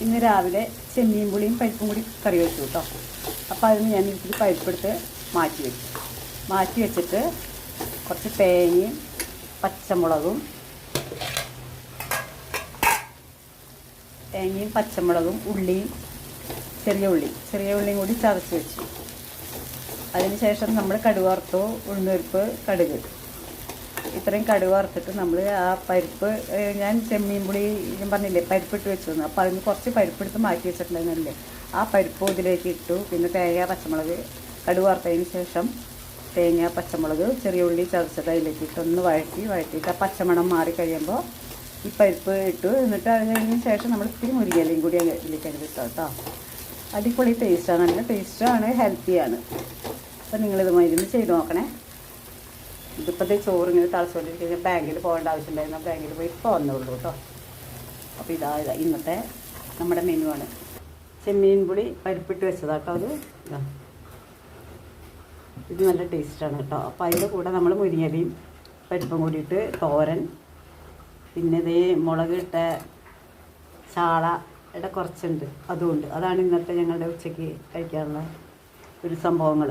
ഇന്ന് രാവിലെ ചെമ്മീൻ പുളിയും പരിപ്പും കൂടി കറി വെച്ചു കേട്ടോ. അപ്പോൾ അതിന് ഞാൻ ഇത്തിരി പരിപ്പെടുത്ത് മാറ്റി വെച്ചിട്ട് കുറച്ച് തേങ്ങയും പച്ചമുളകും ഉള്ളിയും ചെറിയ ഉള്ളിയും കൂടി ചതച്ച് വെച്ചു. അതിന് ശേഷം നമ്മൾ കടുക് വറുത്തു, ഉഴുന്നുപരിപ്പ്, കടുക് ഇത്രയും കടുക് വറുത്തിട്ട് നമ്മൾ ആ പരിപ്പ്, ഞാൻ ചെമ്മീൻ പുളി ഞാൻ പറഞ്ഞില്ലേ പരിപ്പിട്ട് വെച്ചു തന്നു. അപ്പോൾ അതിന് കുറച്ച് പരിപ്പെടുത്ത് മാറ്റി വെച്ചിട്ടുണ്ടായിരുന്നല്ലേ, ആ പരിപ്പ് ഇതിലേക്ക് ഇട്ടു. പിന്നെ തേങ്ങ പച്ചമുളക് കടുക് വറുത്തതിന് ശേഷം തേങ്ങ പച്ചമുളക് ചെറിയ ഉള്ളി ചതച്ചത് അതിലേക്ക് ഇട്ട് ഒന്ന് വഴറ്റിയിട്ട് ആ പച്ചമണം മാറി കഴിയുമ്പോൾ ഈ പരിപ്പ് ഇട്ടു. എന്നിട്ട് അത് കഴിഞ്ഞതിന് ശേഷം നമ്മൾ ഇത്തിരി മുരിങ്ങയിലയും കൂടി ഇതിലേക്ക് ഇട്ടാം കേട്ടോ. അടിപൊളി ടേസ്റ്റാണ്, നല്ല ടേസ്റ്റാണ്, ഹെൽത്തിയാണ്. അപ്പോൾ നിങ്ങളിത് മരുന്ന് ചെയ്ത് നോക്കണേ. ഇതിപ്പോഴത്തെ ചോറ് ഇങ്ങനെ തളച്ചുകൊണ്ടിരിക്കുന്ന ബാങ്കിൽ പോകേണ്ട ആവശ്യമുണ്ടായിരുന്നു. ബാങ്കിൽ പോയി ഇപ്പോൾ വന്നുള്ളൂ കേട്ടോ. അപ്പോൾ ഇതാ ഇന്നത്തെ നമ്മുടെ മെനു ആണ്. ചെമ്മീൻ പുളി പരിപ്പിട്ട് വെച്ചതാട്ടോ. ഇത് നല്ല ടേസ്റ്റാണ് കേട്ടോ. അപ്പോൾ അതിൻ്റെ കൂടെ നമ്മൾ മുരിങ്ങയിലയും പരിപ്പും കൂടിയിട്ട് തോരൻ, പിന്നെ ഇതേ മുളക് ഇട്ട ചാളയുടെ കുറച്ചുണ്ട്, അതുകൊണ്ട് അതാണ് ഇന്നത്തെ ഞങ്ങളുടെ ഉച്ചയ്ക്ക് കഴിക്കാനുള്ള ഒരു സംഭവങ്ങൾ.